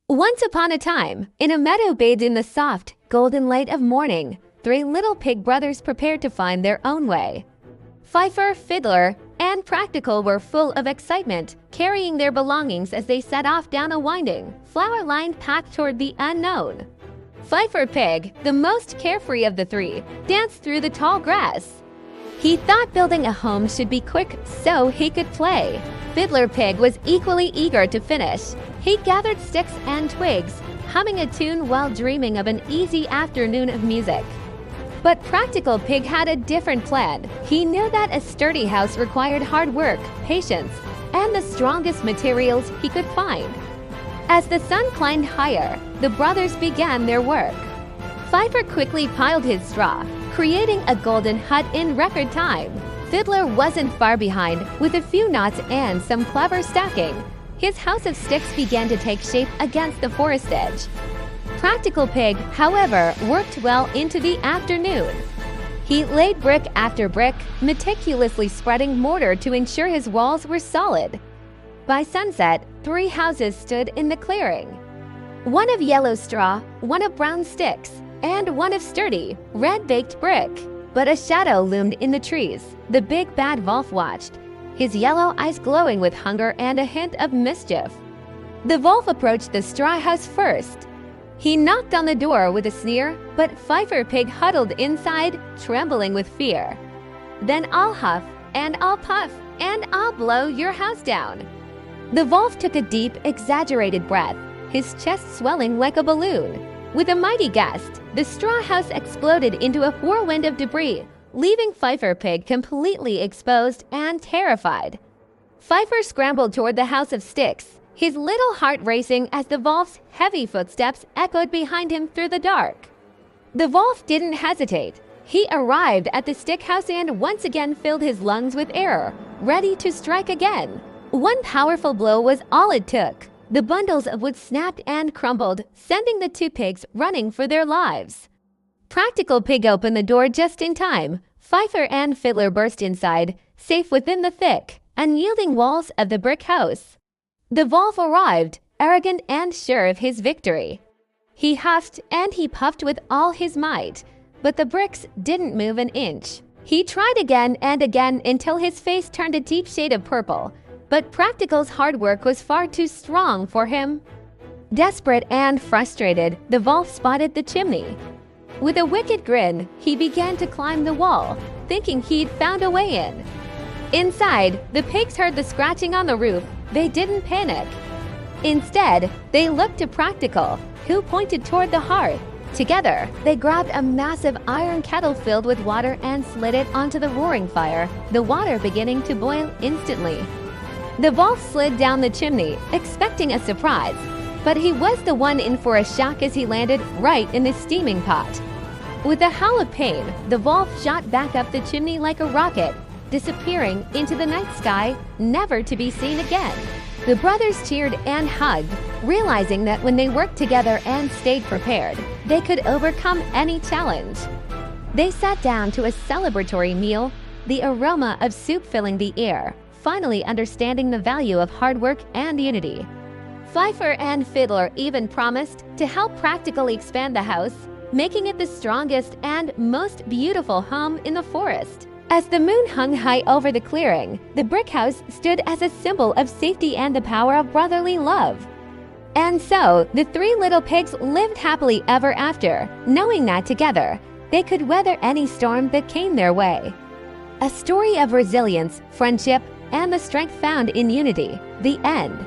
Once upon a time, in a meadow bathed in the soft, golden light of morning, three little pig brothers prepared to find their own way. Fifer, Fiddler, and Practical were full of excitement, carrying their belongings as they set off down a winding, flower-lined path toward the unknown. Fifer Pig, the most carefree of the three, danced through the tall grass. He thought building a home should be quick so he could play. Fiddler Pig was equally eager to finish. He gathered sticks and twigs, humming a tune while dreaming of an easy afternoon of music. But Practical Pig had a different plan. He knew that a sturdy house required hard work, patience, and the strongest materials he could find. As the sun climbed higher, the brothers began their work. Fifer quickly piled his straw, creating a golden hut in record time. Fiddler wasn't far behind, with a few knots and some clever stacking. His house of sticks began to take shape against the forest edge. Practical Pig, however, worked well into the afternoon. He laid brick after brick, meticulously spreading mortar to ensure his walls were solid. By sunset, three houses stood in the clearing. One of yellow straw, one of brown sticks, and one of sturdy, red-baked brick. But a shadow loomed in the trees. The big bad wolf watched, his yellow eyes glowing with hunger and a hint of mischief. The wolf approached the straw house first. He knocked on the door with a sneer, but Fifer Pig huddled inside, trembling with fear. "Then I'll huff, and I'll puff, and I'll blow your house down." The wolf took a deep, exaggerated breath, his chest swelling like a balloon. With a mighty gust, the straw house exploded into a whirlwind of debris, leaving Fifer Pig completely exposed and terrified. Fifer scrambled toward the house of sticks, his little heart racing as the wolf's heavy footsteps echoed behind him through the dark. The wolf didn't hesitate. He arrived at the stick house and once again filled his lungs with air, ready to strike again. One powerful blow was all it took. The bundles of wood snapped and crumbled, sending the two pigs running for their lives. Practical Pig opened the door just in time. Fifer and Fiddler burst inside, safe within the thick, unyielding walls of the brick house. The wolf arrived, arrogant and sure of his victory. He huffed and he puffed with all his might, but the bricks didn't move an inch. He tried again and again until his face turned a deep shade of purple, but Practical's hard work was far too strong for him. Desperate and frustrated, the wolf spotted the chimney. With a wicked grin, he began to climb the wall, thinking he'd found a way in. Inside, the pigs heard the scratching on the roof. They didn't panic. Instead, they looked to Practical, who pointed toward the hearth. Together, they grabbed a massive iron kettle filled with water and slid it onto the roaring fire, the water beginning to boil instantly. The wolf slid down the chimney, expecting a surprise, but he was the one in for a shock as he landed right in the steaming pot. With a howl of pain, the wolf shot back up the chimney like a rocket, disappearing into the night sky, never to be seen again. The brothers cheered and hugged, realizing that when they worked together and stayed prepared, they could overcome any challenge. They sat down to a celebratory meal, the aroma of soup filling the air, finally understanding the value of hard work and unity. Fifer and Fiddler even promised to help practically expand the house, making it the strongest and most beautiful home in the forest. As the moon hung high over the clearing, the brick house stood as a symbol of safety and the power of brotherly love. And so, the three little pigs lived happily ever after, knowing that together, they could weather any storm that came their way. A story of resilience, friendship, and the strength found in unity. The end.